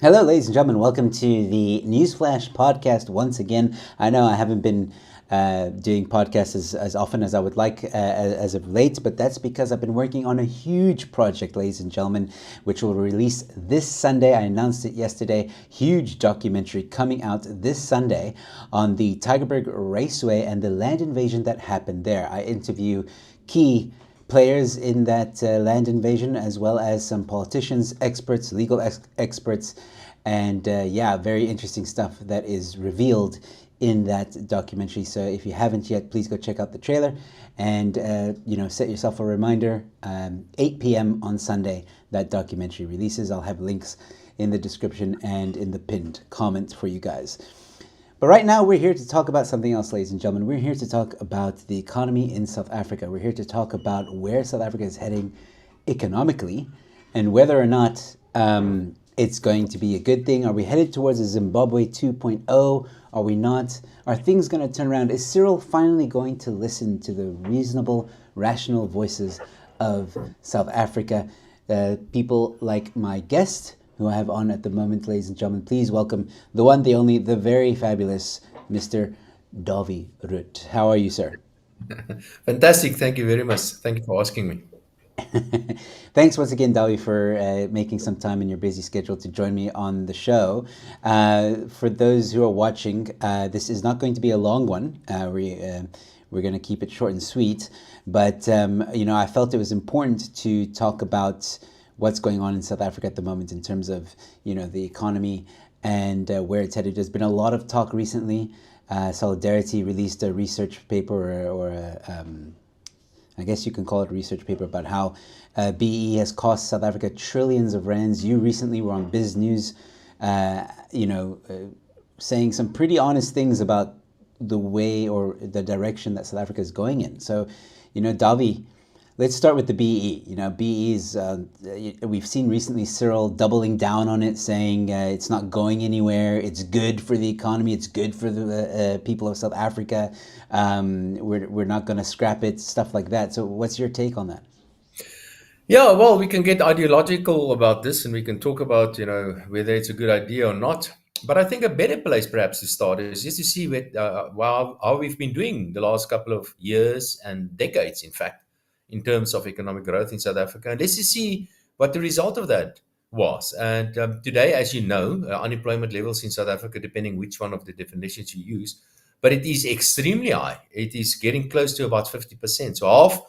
Hello, ladies and gentlemen. Welcome to the Newsflash Podcast once again. I know I haven't been doing podcasts as often as I would like as of late, but that's because I've been working on a huge project, ladies and gentlemen, which will release this Sunday. I announced it yesterday. Huge documentary coming out this Sunday on the Tygerberg Raceway and the land invasion that happened there. I interview key players in that land invasion, as well as some politicians, experts, legal experts, and very interesting stuff that is revealed in that documentary. So if you haven't yet, please go check out the trailer and set yourself a reminder. 8 p.m. on Sunday, that documentary releases. I'll have links in the description and in the pinned comment for you guys. But right now, we're here to talk about something else, ladies and gentlemen. We're here to talk about the economy in South Africa. We're here to talk about where South Africa is heading economically and whether or not it's going to be a good thing. Are we headed towards a Zimbabwe 2.0? Are we not? Are things going to turn around? Is Cyril finally going to listen to the reasonable, rational voices of South Africa? People like my guest, who I have on at the moment, ladies and gentlemen. Please welcome the one, the only, the very fabulous Mr. Dawie Roodt. How are you, sir? Fantastic. Thank you very much. Thank you for asking me. Thanks once again, Dawie, for making some time in your busy schedule to join me on the show. For those who are watching, this is not going to be a long one. We're going to keep it short and sweet. But, I felt it was important to talk about what's going on in South Africa at the moment in terms of, the economy and where it's headed. There's been a lot of talk recently. Solidarity released a research paper I guess you can call it a research paper about how BE has cost South Africa trillions of rands. You recently were on Biz News, saying some pretty honest things about the way or the direction that South Africa is going in. So, Dawie, let's start with the BE. BE is, we've seen recently Cyril doubling down on it, saying it's not going anywhere. It's good for the economy. It's good for the people of South Africa. We're not going to scrap it, stuff like that. So what's your take on that? Yeah, well, we can get ideological about this and we can talk about, whether it's a good idea or not. But I think a better place perhaps to start is just to see how we've been doing the last couple of years and decades, in fact, in terms of economic growth in South Africa. And let's just see what the result of that was. And today, as you know, unemployment levels in South Africa, depending which one of the definitions you use, but it is extremely high. It is getting close to about 50%. So half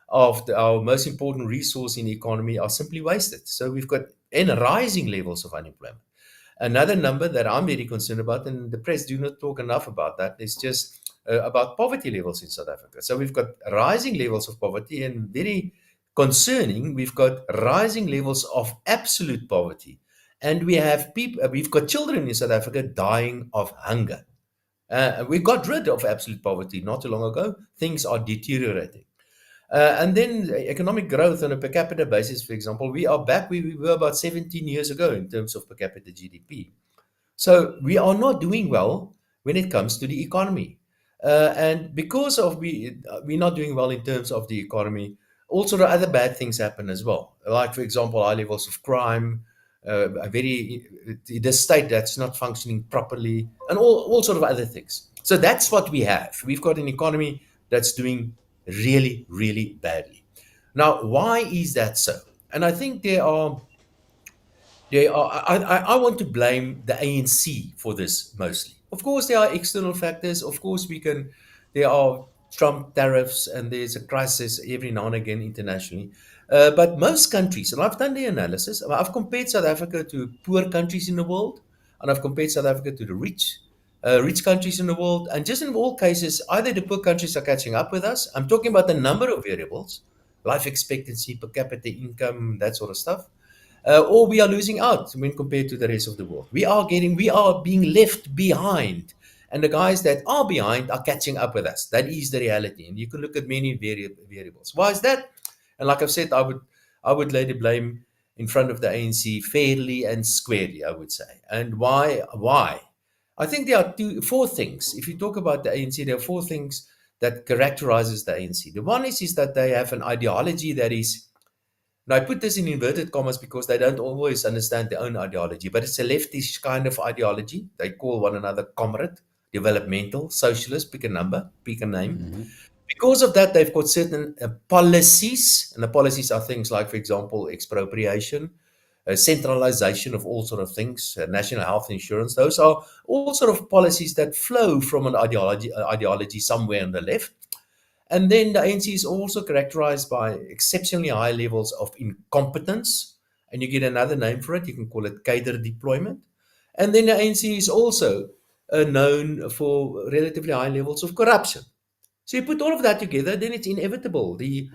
of our most important resource in the economy are simply wasted. So we've got rising levels of unemployment. Another number that I'm very concerned about, and the press do not talk enough about that, is just about poverty levels in South Africa. So we've got rising levels of poverty, and very concerning, we've got rising levels of absolute poverty. And we've got children in South Africa dying of hunger. We got rid of absolute poverty not too long ago. Things are deteriorating. And then economic growth on a per capita basis, for example, we are back where we were about 17 years ago in terms of per capita GDP. So we are not doing well when it comes to the economy. And because of we're not doing well in terms of the economy, all sort of other bad things happen as well. Like, for example, high levels of crime, the state that's not functioning properly, and all sort of other things. So that's what we have. We've got an economy that's doing really, really badly. Now, why is that so? And I think I want to blame the ANC for this mostly. Of course, there are external factors. Of course, there are Trump tariffs and there's a crisis every now and again internationally. But most countries, and I've done the analysis, I've compared South Africa to poor countries in the world, and I've compared South Africa to the rich countries in the world. And just in all cases, either the poor countries are catching up with us. I'm talking about the number of variables, life expectancy, per capita income, that sort of stuff, or we are losing out when compared to the rest of the world. We are being left behind, and the guys that are behind are catching up with us. That is the reality, and you can look at many variables. Why is that? And like I've said, I would lay the blame in front of the ANC fairly and squarely, I would say. And why? Why? I think there are four things. If you talk about the ANC, there are four things that characterizes the ANC. The one is that they have an ideology that is Now, I put this in inverted commas because they don't always understand their own ideology, but it's a leftish kind of ideology. They call one another comrade, developmental, socialist, pick a number, pick a name. Mm-hmm. Because of that, they've got certain policies, and the policies are things like, for example, expropriation, centralization of all sort of things, national health insurance. Those are all sort of policies that flow from an ideology somewhere on the left. And then the ANC is also characterized by exceptionally high levels of incompetence. And you get another name for it. You can call it cadre deployment. And then the ANC is also known for relatively high levels of corruption. So you put all of that together, then it's inevitable. The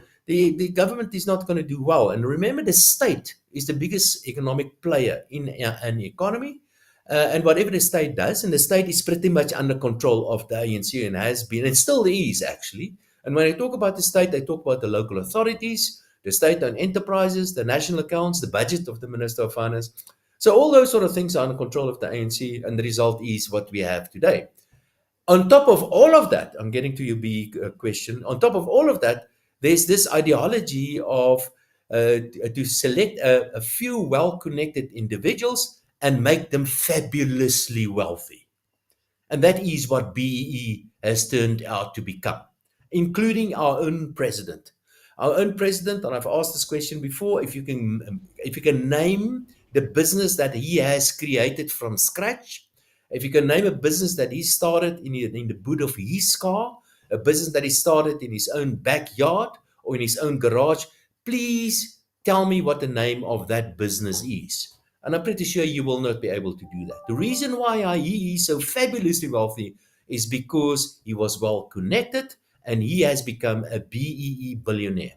government is not going to do well. And remember, the state is the biggest economic player in an economy. And whatever the state does, and the state is pretty much under control of the ANC and has been, and still is actually. And when I talk about the state, I talk about the local authorities, the state-owned enterprises, the national accounts, the budget of the Minister of Finance. So all those sort of things are under control of the ANC, and the result is what we have today. On top of all of that, I'm getting to your big question. On top of all of that, there's this ideology of to select a few well-connected individuals and make them fabulously wealthy. And that is what BEE has turned out to become, including our own president. Our own president, and I've asked this question before, if you can name the business that he has created from scratch, if you can name a business that he started in the boot of his car, a business that he started in his own backyard or in his own garage, please tell me what the name of that business is. And I'm pretty sure you will not be able to do that. The reason why he is so fabulously wealthy is because he was well connected and he has become a BEE billionaire.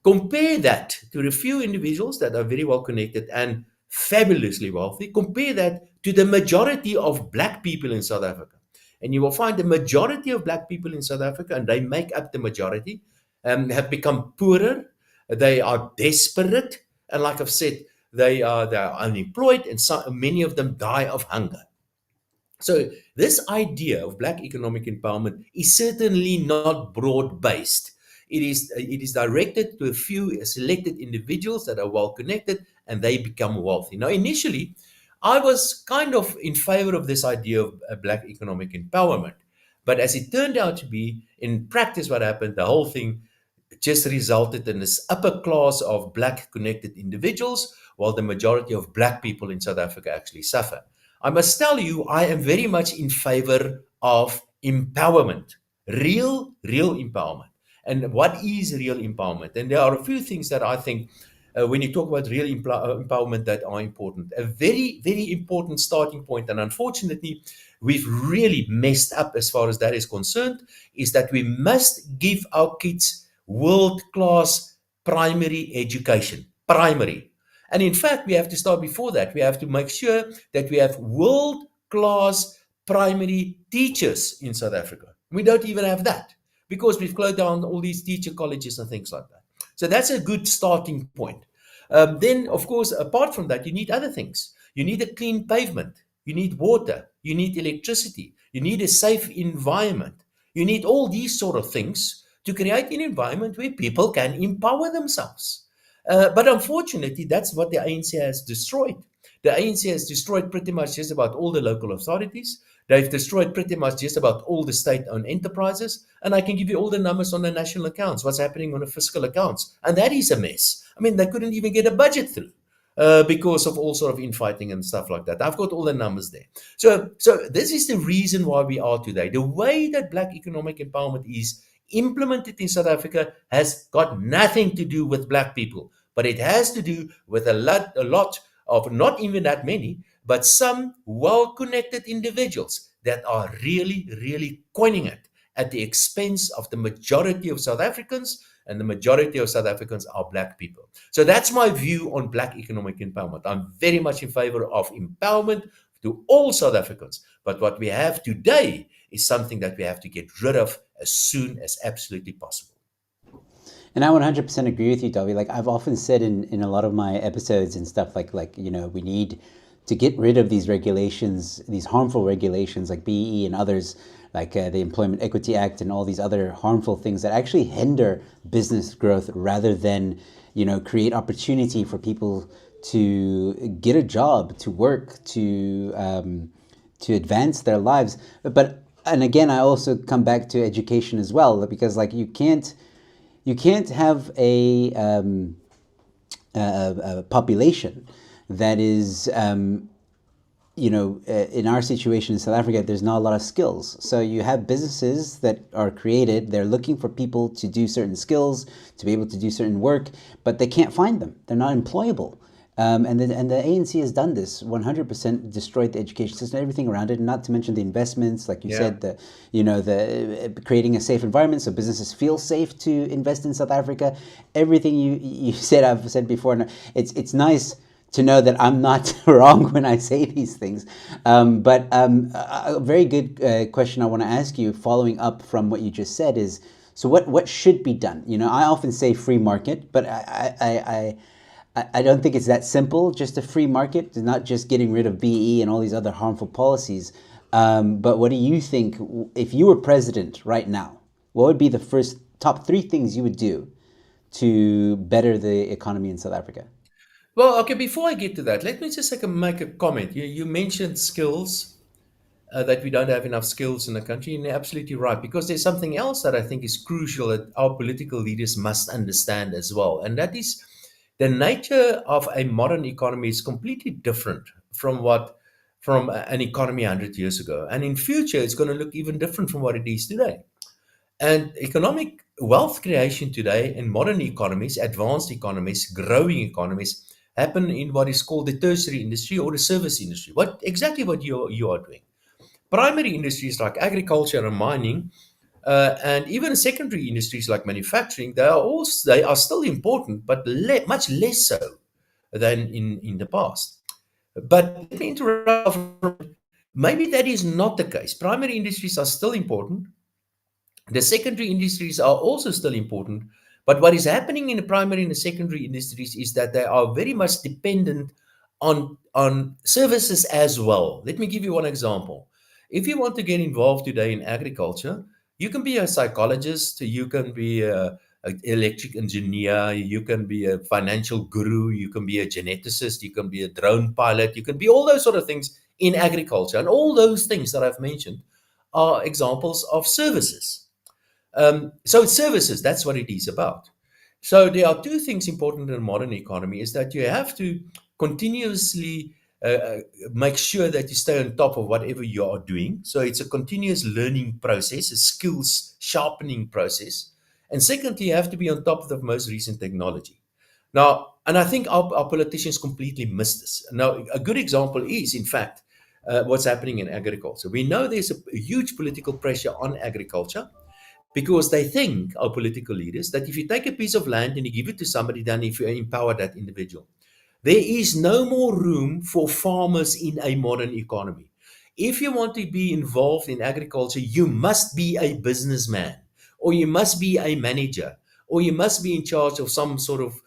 Compare that to the few individuals that are very well connected and fabulously wealthy. Compare that to the majority of black people in South Africa. And you will find the majority of black people in South Africa, and they make up the majority, have become poorer. They are desperate. And like I've said, they are unemployed, and many of them die of hunger. So this idea of black economic empowerment is certainly not broad-based. It is directed to a few selected individuals that are well connected and they become wealthy. Now, initially, I was kind of in favor of this idea of black economic empowerment. But as it turned out to be, in practice, what happened, the whole thing just resulted in this upper class of black connected individuals, while the majority of black people in South Africa actually suffer. I must tell you, I am very much in favor of empowerment, real empowerment. And what is real empowerment? And there are a few things that I think when you talk about real empowerment that are important. A very, very important starting point, and unfortunately, we've really messed up as far as that is concerned, is that we must give our kids world-class primary education. Primary. And in fact, we have to start before that. We have to make sure that we have world-class primary teachers in South Africa. We don't even have that because we've closed down all these teacher colleges and things like that. So that's a good starting point. Then, of course, apart from that, you need other things. You need a clean pavement. You need water. You need electricity. You need a safe environment. You need all these sort of things to create an environment where people can empower themselves. But unfortunately, that's what the ANC has destroyed. The ANC has destroyed pretty much just about all the local authorities. They've destroyed pretty much just about all the state-owned enterprises. And I can give you all the numbers on the national accounts, what's happening on the fiscal accounts. And that is a mess. I mean, they couldn't even get a budget through because of all sort of infighting and stuff like that. I've got all the numbers there. So this is the reason why we are today. The way that black economic empowerment is implemented in South Africa has got nothing to do with black people, but it has to do with a lot of, not even that many, but some well-connected individuals that are really coining it at the expense of the majority of South Africans, and the majority of South Africans are black people. So that's my view on black economic empowerment. I'm very much in favor of empowerment to all South Africans. But what we have today is something that we have to get rid of as soon as absolutely possible. And I 100% agree with you, Dawie. Like I've often said in a lot of my episodes and stuff, like you know, we need to get rid of these regulations, these harmful regulations like BEE and others, like the Employment Equity Act and all these other harmful things that actually hinder business growth rather than create opportunity for people to get a job, to work, to advance their lives. But and again, I also come back to education as well, because like you can't have a population that is in our situation in South Africa, there's not a lot of skills. So you have businesses that are created, they're looking for people to do certain skills, to be able to do certain work, but they can't find them. They're not employable. And the ANC has done this 100%, destroyed the education system, everything around it, and not to mention the investments, like you said, the creating a safe environment so businesses feel safe to invest in South Africa. Everything you said, I've said before, and it's nice to know that I'm not wrong when I say these things. But a very good question I want to ask you, following up from what you just said, is so what should be done? I often say free market, but I don't think it's that simple. Just a free market, not just getting rid of BE and all these other harmful policies. But what do you think, if you were president right now, what would be the first top 3 things you would do to better the economy in South Africa? Well, okay, before I get to that, let me just make a comment. You mentioned skills, that we don't have enough skills in the country, and you're absolutely right, because there's something else that I think is crucial that our political leaders must understand as well, and that is the nature of a modern economy is completely different from an economy 100 years ago, and in future it's going to look even different from what it is today. And economic wealth creation today in modern economies, advanced economies, growing economies, happen in what is called the tertiary industry or the service industry. What you are doing. Primary industries like agriculture and mining, and even secondary industries like manufacturing, they are still important, but much less so than in the past. But let me interrupt. Maybe that is not the case. Primary industries are still important. The secondary industries are also still important, but what is happening in the primary and the secondary industries is that they are very much dependent on services as well. Let me give you one example. If you want to get involved today in agriculture, you can be a psychologist, you can be an electric engineer, you can be a financial guru, you can be a geneticist, you can be a drone pilot, you can be all those sort of things in agriculture. And all those things that I've mentioned are examples of services. So it's services, that's what it is about. So there are 2 things important in a modern economy is that you have to continuously make sure that you stay on top of whatever you are doing. So it's a continuous learning process, a skills sharpening process. And secondly, you have to be on top of the most recent technology. Now, and I think our politicians completely miss this. Now, a good example is, in fact, what's happening in agriculture. We know there's a huge political pressure on agriculture, because they think, our political leaders, that if you take a piece of land and you give it to somebody, then if you empower that individual, there is no more room for farmers in a modern economy. If you want to be involved in agriculture, you must be a businessman, or you must be a manager, or you must be in charge of some sort of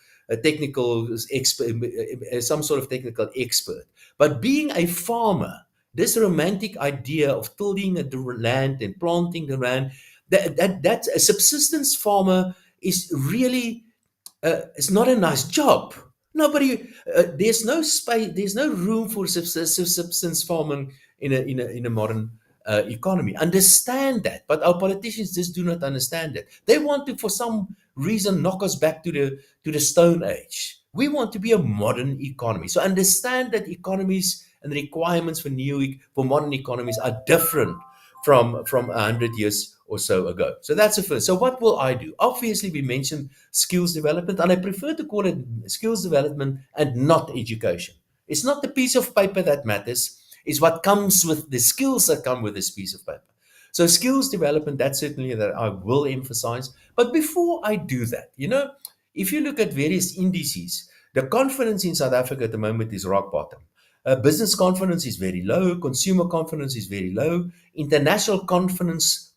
technical expert, some sort of technical expert. But being a farmer, this romantic idea of tilling the land and planting the land, that a subsistence farmer is really it's not a nice job. Nobody, there's no space, there's no room for subsistence farming in a modern economy. Understand that, but our politicians just do not understand it. They want to, for some reason, knock us back to the Stone Age. We want to be a modern economy. So understand that economies and the requirements for modern economies are different from 100 years or so ago. So that's the first. So what will I do? Obviously, we mentioned skills development, and I prefer to call it skills development and not education. It's not the piece of paper that matters. It's what comes with the skills that come with this piece of paper. So skills development, that's certainly that I will emphasize. But before I do that, if you look at various indices, the confidence in South Africa at the moment is rock bottom. Business confidence is very low. Consumer confidence is very low. International confidence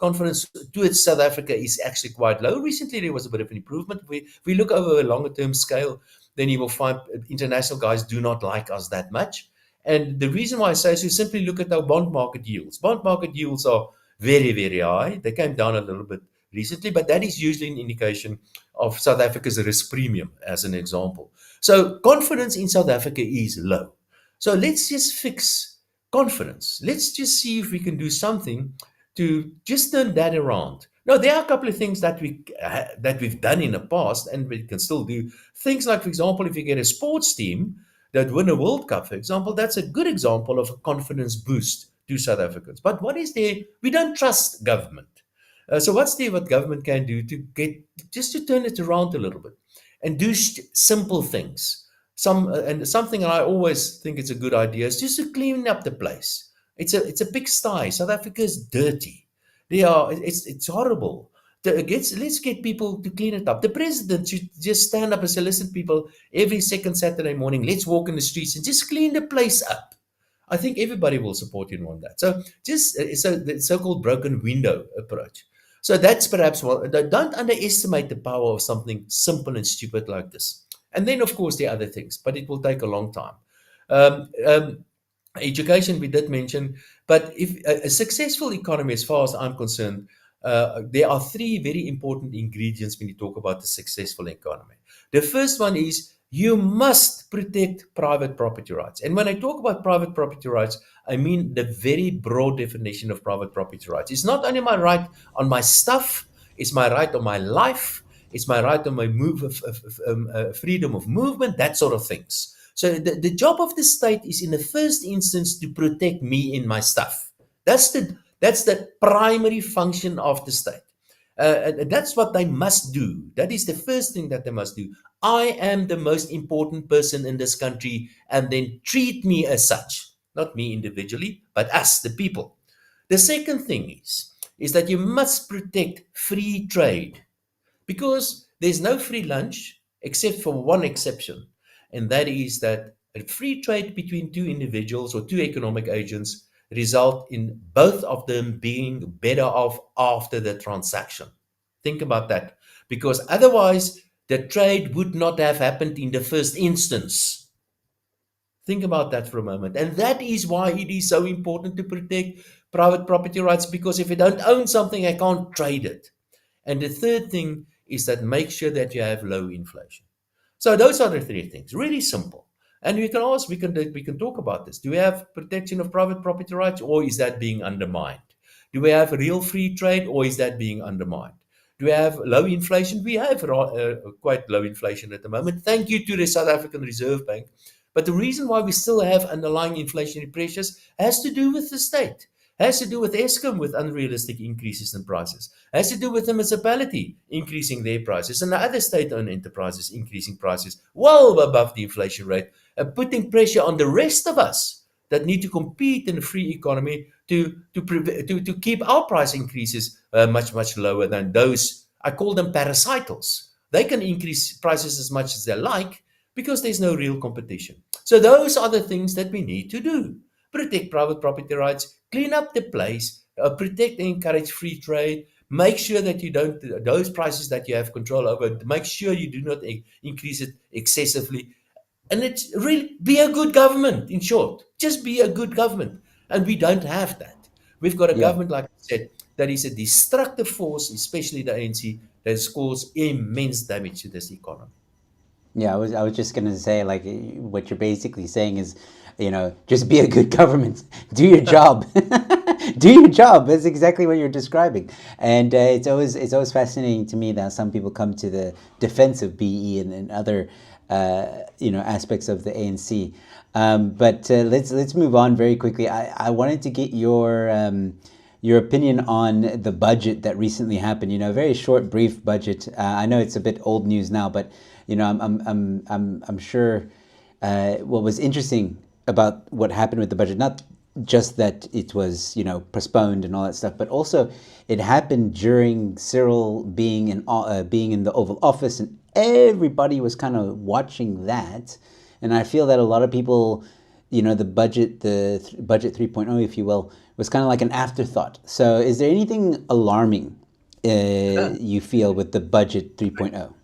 towards South Africa is actually quite low. Recently, there was a bit of an improvement. If we look over a longer term scale, then you will find international guys do not like us that much. And the reason why I say so is simply look at our bond market yields. Bond market yields are very, very high. They came down a little bit recently, but that is usually an indication of South Africa's risk premium, as an example. So confidence in South Africa is low. So let's just fix confidence. Let's just see if we can do something to just turn that around. Now, there are a couple of things that we've done in the past, and we can still do things like, for example, if you get a sports team that win a World Cup, for example, that's a good example of a confidence boost to South Africans. But what is there? We don't trust government. So what's there what government can do to get just to turn it around a little bit and do simple things? And something I always think it's a good idea is just to clean up the place. It's a pigsty. South Africa is dirty. It's horrible. Let's get people to clean it up. The president should just stand up and say, listen, people, every second Saturday morning, let's walk in the streets and just clean the place up. I think everybody will support you on that. So the so-called broken window approach. So that's perhaps what, don't underestimate the power of something simple and stupid like this. And then, of course, there are other things, but it will take a long time. Um, um, Education, we did mention, but if a successful economy, as far as I'm concerned, there are three very important ingredients when you talk about the successful economy. The first one is you must protect private property rights. And when I talk about private property rights, I mean the very broad definition of private property rights. It's not only my right on my stuff, it's my right on my life, it's my right on my freedom of movement, that sort of things. So the job of the state is in the first instance to protect me in my stuff. That's the primary function of the state. And that's what they must do. That is the first thing that they must do. I am the most important person in this country, and then treat me as such. Not me individually, but us, the people. The second thing is that you must protect free trade, because there's no free lunch except for one exception, and that is that a free trade between two individuals or two economic agents result in both of them being better off after the transaction. Think about that, because otherwise the trade would not have happened in the first instance. Think about that for a moment. And that is why it is so important to protect private property rights, because if you don't own something, I can't trade it. And the third thing is that make sure that you have low inflation. So those are the three things, really simple. And we can talk about this. Do we have protection of private property rights, or is that being undermined? Do we have real free trade, or is that being undermined? Do we have low inflation? We have quite low inflation at the moment. Thank you to the South African Reserve Bank. But the reason why we still have underlying inflationary pressures has to do with the state, has to do with Eskom with unrealistic increases in prices, has to do with the municipality increasing their prices, and the other state-owned enterprises increasing prices well above the inflation rate, putting pressure on the rest of us that need to compete in a free economy to keep our price increases much lower than those. I call them parasitals. They can increase prices as much as they like because there's no real competition. So those are the things that we need to do. Protect private property rights, clean up the place, protect and encourage free trade, make sure that you don't, those prices that you have control over, make sure you do not increase it excessively. And it's really be a good government, in short. Just be a good government. And we don't have that. We've got a Yeah. government, like I said, that is a destructive force, especially the ANC, that has caused immense damage to this economy. Yeah, I was just gonna say, like, what you're basically saying is, just be a good government, do your job, do your job. That's exactly what you're describing, and it's always fascinating to me that some people come to the defense of BE and other, aspects of the ANC. But let's move on very quickly. I wanted to get your opinion on the budget that recently happened. A very short, brief budget. I know it's a bit old news now, but I'm sure what was interesting about what happened with the budget, not just that it was postponed and all that stuff, but also it happened during Cyril being in the Oval Office, and everybody was kind of watching that. And I feel that a lot of people, the budget 3.0, if you will, was kind of like an afterthought. So is there anything alarming you feel with the budget 3.0?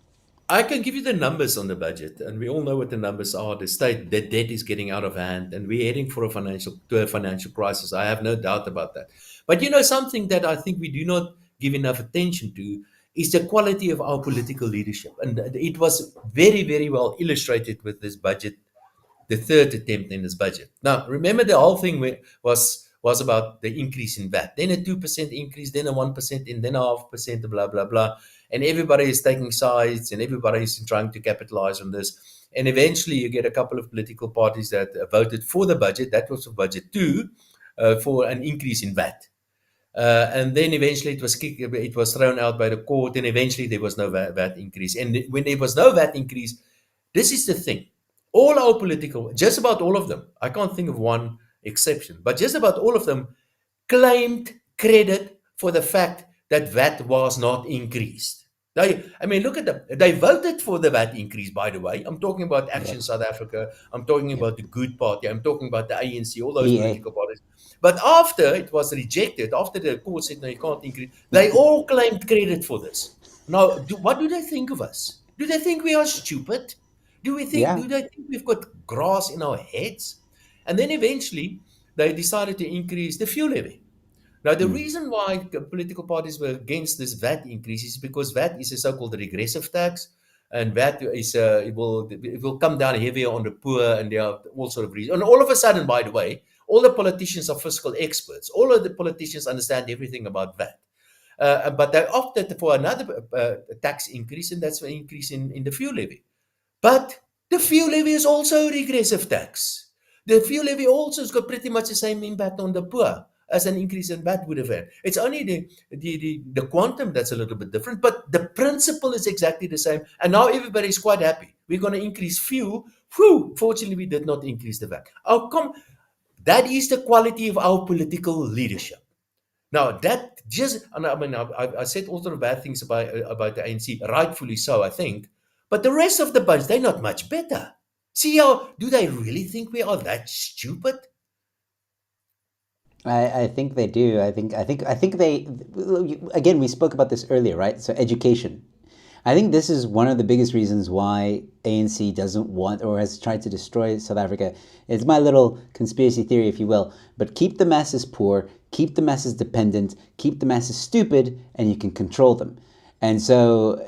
I can give you the numbers on the budget, and we all know what the numbers are. The debt is getting out of hand, and we're heading for a financial crisis. I have no doubt about that. But something that I think we do not give enough attention to is the quality of our political leadership. And it was very, very well illustrated with this budget, the third attempt in this budget. Now, remember the whole thing was about the increase in VAT, then a 2% increase, then a 1%, and then a 0.5%, blah, blah, blah. And everybody is taking sides and everybody is trying to capitalize on this. And eventually you get a couple of political parties that voted for the budget, that was for budget two, for an increase in VAT. And then eventually it was thrown out by the court, and eventually there was no VAT increase. And when there was no VAT increase, this is the thing. All our political, just about all of them, I can't think of one exception, but just about all of them claimed credit for the fact that VAT was not increased. I mean, look at them. They voted for the VAT increase, by the way. I'm talking about Action Yep. South Africa. I'm talking Yep. about the Good Party. I'm talking about the ANC, all those EA. political parties. But after it was rejected, after the court said, no, you can't increase, they all claimed credit for this. Now, what do they think of us? Do they think we are stupid? Yeah. Do they think we've got grass in our heads? And then eventually they decided to increase the fuel levy. Now, the Mm. reason why political parties were against this VAT increase is because VAT is a so-called regressive tax, and VAT is it will come down heavier on the poor, and there are all sort of reasons. And all of a sudden, by the way, all the politicians are fiscal experts. All of the politicians understand everything about VAT. But they opted for another tax increase, and that's an increase in the fuel levy. But the fuel levy is also a regressive tax. The fuel levy also has got pretty much the same impact on the poor as an increase in VAT would have had. It's only the quantum that's a little bit different, but the principle is exactly the same. And now everybody is quite happy. We're going to increase fuel. Whew, fortunately, we did not increase the VAT. That is the quality of our political leadership. Now that just, I mean, I said all sort of bad things about the ANC, rightfully so, I think. But the rest of the bunch, they're not much better. See how, do they really think we are that stupid? I think they do. I think they, again, we spoke about this earlier, right? So education. I think this is one of the biggest reasons why ANC doesn't want or has tried to destroy South Africa. It's my little conspiracy theory, if you will. But keep the masses poor, keep the masses dependent, keep the masses stupid, and you can control them. And so,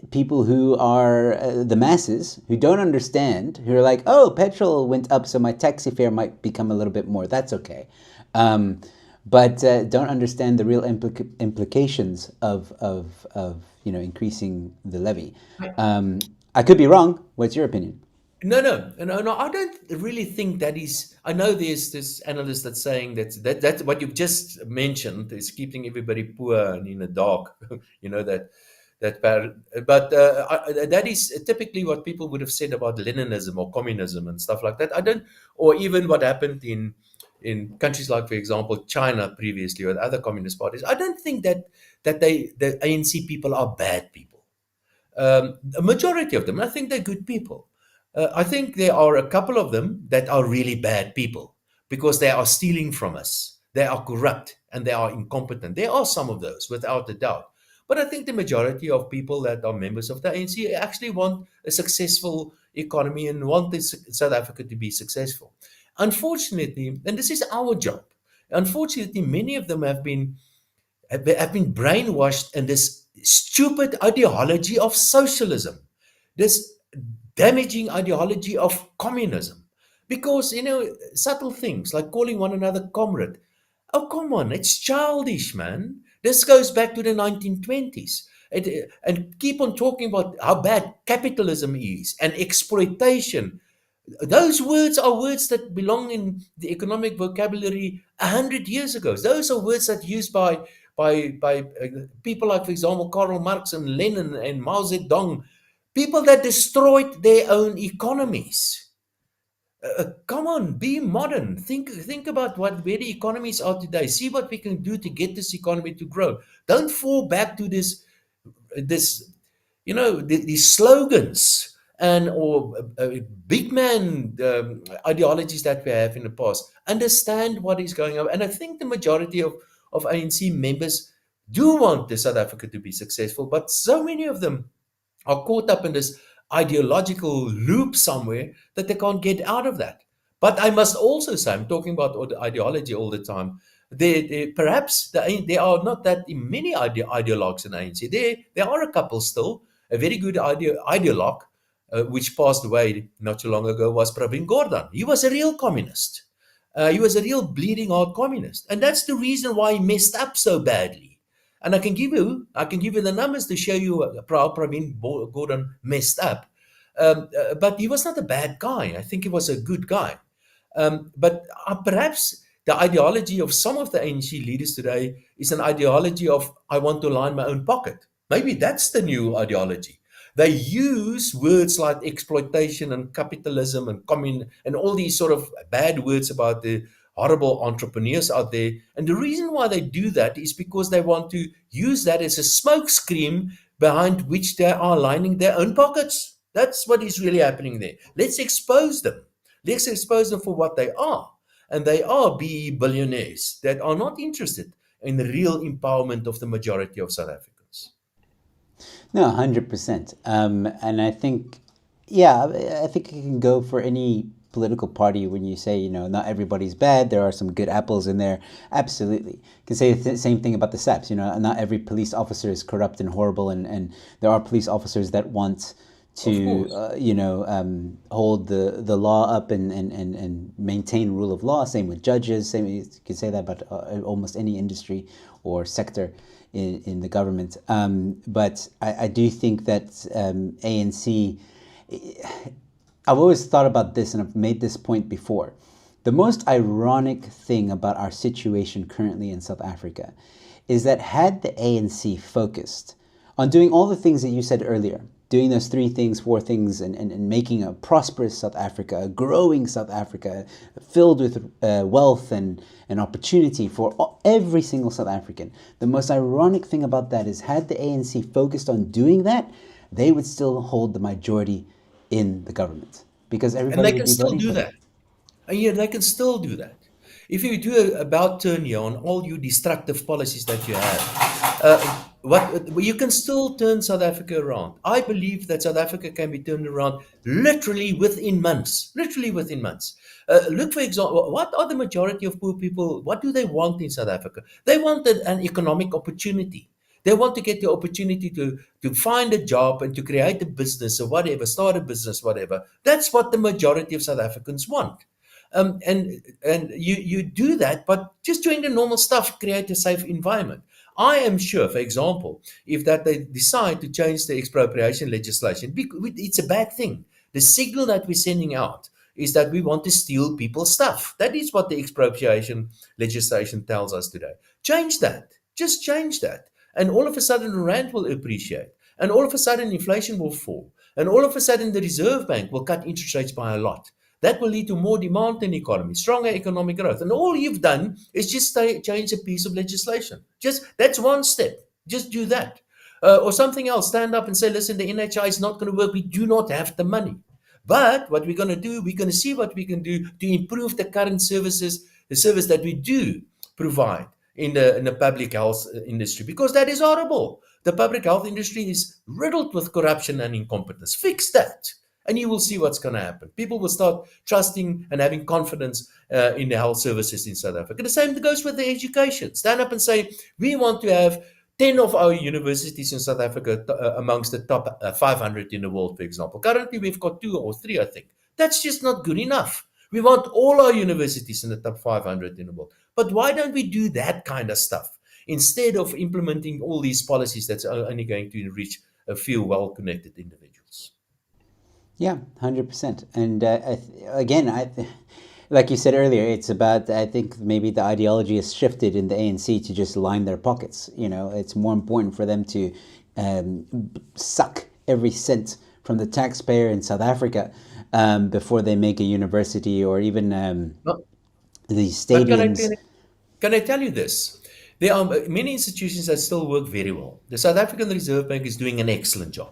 people who are the masses, who don't understand, who are like, oh, petrol went up, so my taxi fare might become a little bit more. That's okay. But don't understand the real implications of increasing the levy. I could be wrong. What's your opinion? No. I don't really think that is. I know there's this analyst that's saying that what you've just mentioned is keeping everybody poor and in the dark. you know that but that is typically what people would have said about Leninism or communism and stuff like that. I don't, or even what happened in countries like, for example, China previously, or other communist parties. I don't think that the ANC people are bad people. A majority of them, I think they're good people. I think there are a couple of them that are really bad people because they are stealing from us. They are corrupt and they are incompetent. There are some of those, without a doubt. But I think the majority of people that are members of the ANC actually want a successful economy and want South Africa to be successful. Unfortunately, and this is our job, unfortunately, many of them have been brainwashed in this stupid ideology of socialism, this damaging ideology of communism. Because, subtle things like calling one another comrade. Oh, come on, it's childish, man. This goes back to the 1920s. And keep on talking about how bad capitalism is and exploitation. Those words are words that belong in the economic vocabulary 100 years ago. Those are words that are used by people like, for example, Karl Marx and Lenin and Mao Zedong, people that destroyed their own economies. Come on, be modern. Think about where the economies are today. See what we can do to get this economy to grow. Don't fall back to this these slogans and or big man ideologies that we have in the past. Understand what is going on, and I think the majority of ANC members do want the South Africa to be successful, but so many of them are caught up in this ideological loop somewhere that they can't get out of that. But I must also say, I'm talking about ideology all the time. Perhaps there are not that many ideologues in ANC. There are a couple still. A very good ideologue, which passed away not too long ago, was Pravin Gordhan. He was a real communist. He was a real bleeding heart communist, and that's the reason why he messed up so badly. And I can give you the numbers to show you how Pravin Gordhan messed up. But he was not a bad guy. I think he was a good guy. But perhaps the ideology of some of the ANC leaders today is an ideology of, I want to line my own pocket. Maybe that's the new ideology. They use words like exploitation and capitalism and commun and all these sort of bad words about the horrible entrepreneurs out there. And the reason why they do that is because they want to use that as a smokescreen behind which they are lining their own pockets. That's what is really happening there. Let's expose them. Let's expose them for what they are. And they are billionaires that are not interested in the real empowerment of the majority of South Africans. No, 100%. And I think, yeah, I think you can go for any political party when you say, not everybody's bad. There are some good apples in there. Absolutely. You can say the same thing about the SAPs. Not every police officer is corrupt and horrible. And there are police officers that want to, hold the law up and maintain rule of law. Same with judges. Same, you can say that about almost any industry or sector in the government. But I do think that ANC, I've always thought about this, and I've made this point before. The most ironic thing about our situation currently in South Africa is that had the ANC focused on doing all the things that you said earlier, doing those 3 things, 4 things, and making a prosperous South Africa, a growing South Africa, filled with wealth and opportunity for every single South African. The most ironic thing about that is had the ANC focused on doing that, they would still hold the majority in the government. Because everybody And they would can be still voting do for them. that. And yeah, they can still do that. If you do a about turn here on all your destructive policies that you have, you can still turn South Africa around. I believe that South Africa can be turned around literally within months. Literally within months. Look, for example, what are the majority of poor people? What do they want in South Africa? They want an economic opportunity. They want to get the opportunity to find a job and to create a business or whatever, start a business, whatever. That's what the majority of South Africans want. And you do that, but just doing the normal stuff, create a safe environment. I am sure, for example, if that they decide to change the expropriation legislation, it's a bad thing. The signal that we're sending out is that we want to steal people's stuff. That is what the expropriation legislation tells us today. Change that. Just change that. And all of a sudden, the rand will appreciate. And all of a sudden, inflation will fall. And all of a sudden, the Reserve Bank will cut interest rates by a lot. That will lead to more demand in the economy, stronger economic growth. And all you've done is just change a piece of legislation. That's one step. Just do that. Or something else, stand up and say, listen, the NHI is not going to work. We do not have the money. But what we're going to do, we're going to see what we can do to improve the current services, the service that we do provide in the public health industry, because that is horrible. The public health industry is riddled with corruption and incompetence. Fix that. And you will see what's going to happen. People will start trusting and having confidence in the health services in South Africa. The same goes with the education. Stand up and say, we want to have 10 of our universities in South Africa amongst the top 500 in the world, for example. Currently, we've got 2 or 3, I think. That's just not good enough. We want all our universities in the top 500 in the world. But why don't we do that kind of stuff instead of implementing all these policies that's only going to enrich a few well-connected individuals? Yeah, 100%. And again, like you said earlier, it's about, I think maybe the ideology has shifted in the ANC to just line their pockets. It's more important for them to suck every cent from the taxpayer in South Africa before they make a university or even these stadiums. Can I tell you this? There are many institutions that still work very well. The South African Reserve Bank is doing an excellent job.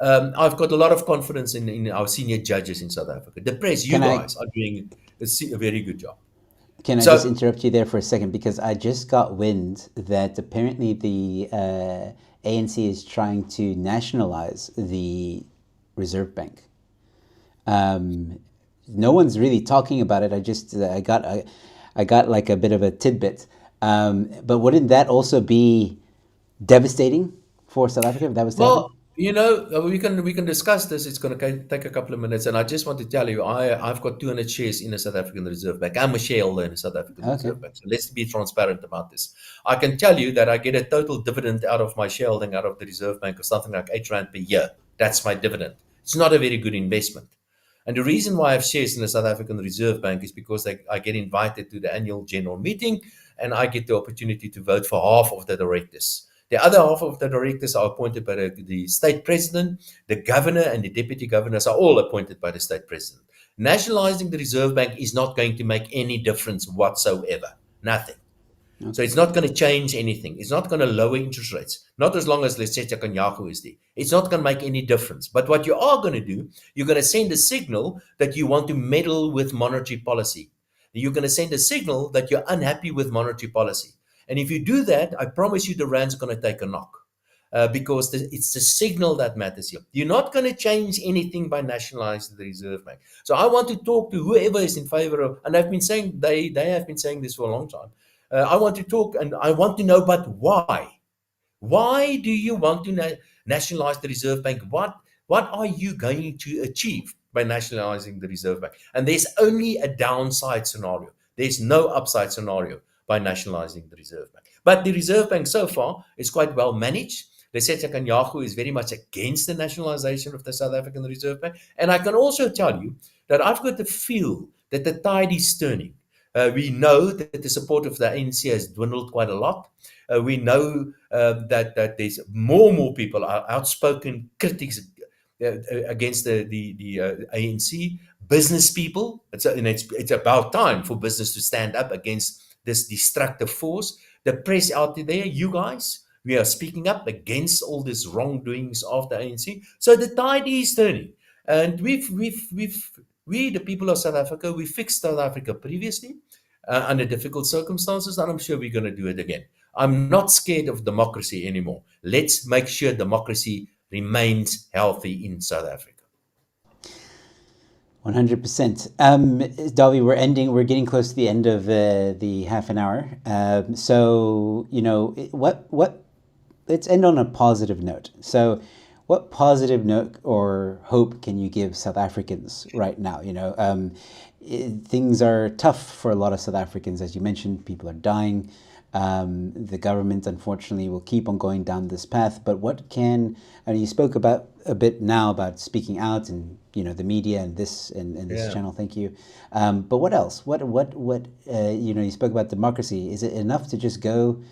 I've got a lot of confidence in our senior judges in South Africa. The press, you guys are doing a very good job. Can I just interrupt you there for a second? Because I just got wind that apparently the ANC is trying to nationalize the Reserve Bank. No one's really talking about it. I I got like a bit of a tidbit. But wouldn't that also be devastating for South Africa if that was to happen? Well, we can discuss this. It's going to take a couple of minutes, and I just want to tell you, I've got 200 shares in the South African Reserve Bank. I'm a shareholder in the South African Okay. Reserve Bank. So let's be transparent about this. I can tell you that I get a total dividend out of my shareholding out of the Reserve Bank of something like R8 per year. That's my dividend. It's not a very good investment. And the reason why I have shares in the South African Reserve Bank is because I get invited to the annual general meeting, and I get the opportunity to vote for half of the directors. The other half of the directors are appointed by the state president. The governor and the deputy governors are all appointed by the state president. Nationalizing the Reserve Bank is not going to make any difference whatsoever. Nothing. So Okay. it's not going to change anything. It's not going to lower interest rates. Not as long as Lesetja Kganyago is there. It's not going to make any difference. But what you are going to do, you're going to send a signal that you want to meddle with monetary policy. You're going to send a signal that you're unhappy with monetary policy. And if you do that, I promise you the rand's going to take a knock. Because it's the signal that matters here. You're not going to change anything by nationalizing the Reserve Bank. So I want to talk to whoever is in favor of, and I've been saying, they have been saying this for a long time. I want to talk and I want to know, but why? Why do you want to nationalize the Reserve Bank? What are you going to achieve by nationalizing the Reserve Bank? And there's only a downside scenario. There's no upside scenario by nationalizing the Reserve Bank. But the Reserve Bank so far is quite well managed. Lesetja Kganyago is very much against the nationalization of the South African Reserve Bank. And I can also tell you that I've got the feel that the tide is turning. We know that the support of the ANC has dwindled quite a lot. We know that there's more and more people are outspoken critics against the ANC. Business people, it's about time for business to stand up against this destructive force. The press out there, you guys, we are speaking up against all these wrongdoings of the ANC. So the tide is turning, and we, the people of South Africa, we fixed South Africa previously under difficult circumstances, and I'm sure we're going to do it again. I'm not scared of democracy anymore. Let's make sure democracy remains healthy in South Africa. 100%. Dawie, we're getting close to the end of the half an hour. So, let's end on a positive note. So, what positive note or hope can you give South Africans right now? Things are tough for a lot of South Africans. As you mentioned, people are dying. The government, unfortunately, will keep on going down this path. But you spoke about a bit now about speaking out and the media and this channel. Thank you. But what else? What you spoke about democracy. Is it enough to just go,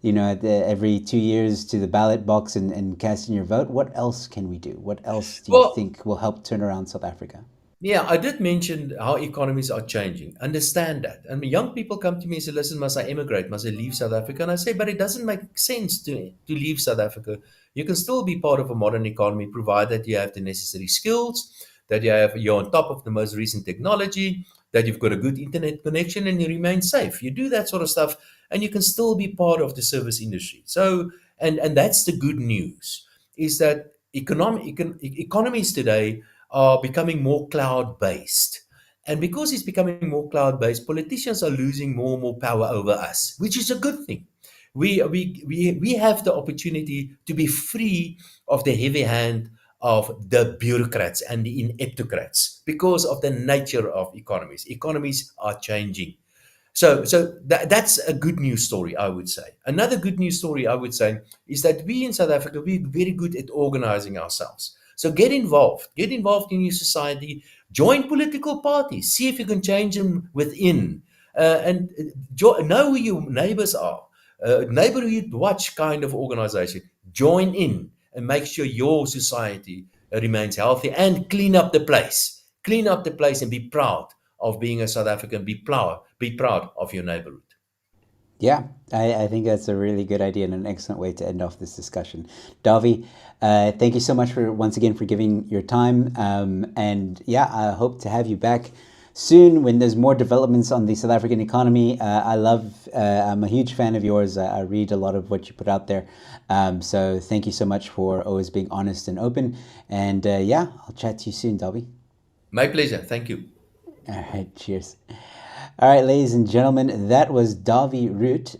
every 2 years to the ballot box and cast in your vote? What else can we do? What else do you think will help turn around South Africa? Yeah, I did mention how economies are changing. Understand that. I mean, young people come to me and say, listen, must I immigrate? Must I leave South Africa? And I say, but it doesn't make sense to leave South Africa. You can still be part of a modern economy, provided you have the necessary skills, that you're on top of the most recent technology, that you've got a good internet connection, and you remain safe. You do that sort of stuff, and you can still be part of the service industry. So, and that's the good news, is that economies today are becoming more cloud-based. And because it's becoming more cloud-based, politicians are losing more and more power over us, which is a good thing. We have the opportunity to be free of the heavy hand of the bureaucrats and the ineptocrats because of the nature of economies. Economies are changing. So that's a good news story, I would say. Another good news story, I would say, is that we in South Africa, we're very good at organizing ourselves. So get involved in your society, join political parties, see if you can change them within, know who your neighbors are, neighborhood watch kind of organization. Join in and make sure your society remains healthy and clean up the place. Clean up the place and be proud of being a South African. Be proud of your neighborhood. Yeah, I think that's a really good idea and an excellent way to end off this discussion. Dawie, thank you so much once again for giving your time. And yeah, I hope to have you back soon when there's more developments on the South African economy. I'm a huge fan of yours. I read a lot of what you put out there. So thank you so much for always being honest and open. And yeah, I'll chat to you soon, Dawie. My pleasure. Thank you. All right, cheers. All right, ladies and gentlemen, that was Dawie Roodt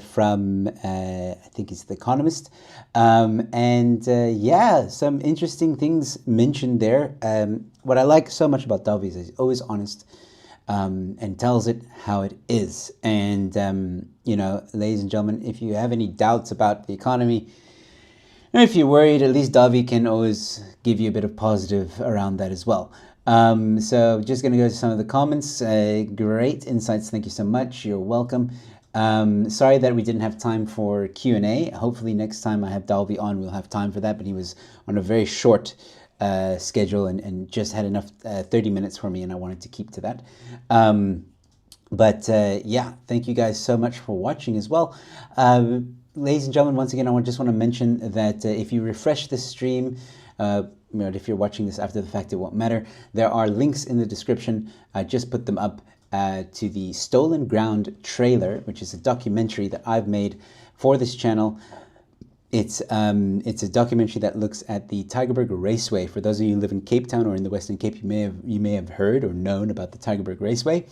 from, I think it's The Economist. Yeah, some interesting things mentioned there. What I like so much about Dawie is he's always honest and tells it how it is. And, ladies and gentlemen, if you have any doubts about the economy, and if you're worried, at least Dawie can always give you a bit of positive around that as well. So just going to go to some of the comments. Great insights. Thank you so much. You're welcome. Sorry that we didn't have time for Q&A. Hopefully next time I have Dawie on, we'll have time for that. But he was on a very short schedule and just had enough 30 minutes for me, and I wanted to keep to that. Yeah, thank you guys so much for watching as well. Ladies and gentlemen, once again, I just want to mention that if you refresh the stream, if you're watching this after the fact, it won't matter. There are links in the description. I just put them up to the Stolen Ground trailer, which is a documentary that I've made for this channel. It's a documentary that looks at the Tygerberg Raceway. For those of you who live in Cape Town or in the Western Cape, you may have heard or known about the Tygerberg Raceway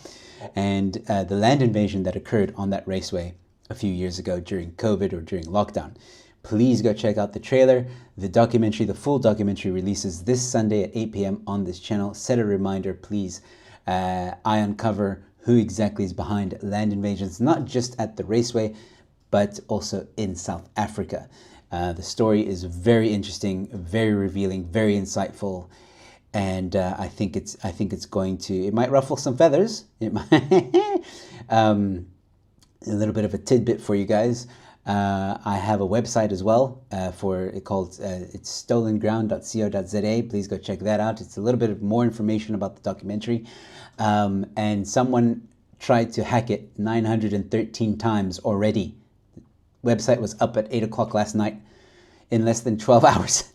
and the land invasion that occurred on that raceway a few years ago during COVID or during lockdown. Please go check out the trailer. The documentary, the full documentary, releases this Sunday at 8 p.m. on this channel. Set a reminder, please. I uncover who exactly is behind land invasions, not just at the raceway, but also in South Africa. The story is very interesting, very revealing, very insightful, and I think it's going to. It might ruffle some feathers. It might. A little bit of a tidbit for you guys. I have a website as well it's stolenground.co.za. Please go check that out. It's a little bit of more information about the documentary. And someone tried to hack it 913 times already. The website was up at 8 o'clock last night. In less than 12 hours,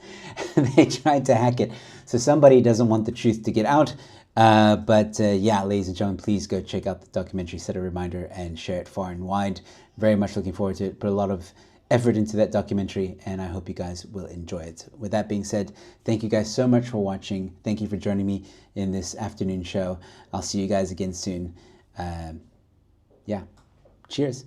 they tried to hack it. So somebody doesn't want the truth to get out. Yeah, ladies and gentlemen, please go check out the documentary, set a reminder, and share it far and wide. Very much looking forward to it. Put a lot of effort into that documentary, and I hope you guys will enjoy it. With that being said, thank you guys so much for watching. Thank you for joining me in this afternoon show. I'll see you guys again soon. Yeah, cheers.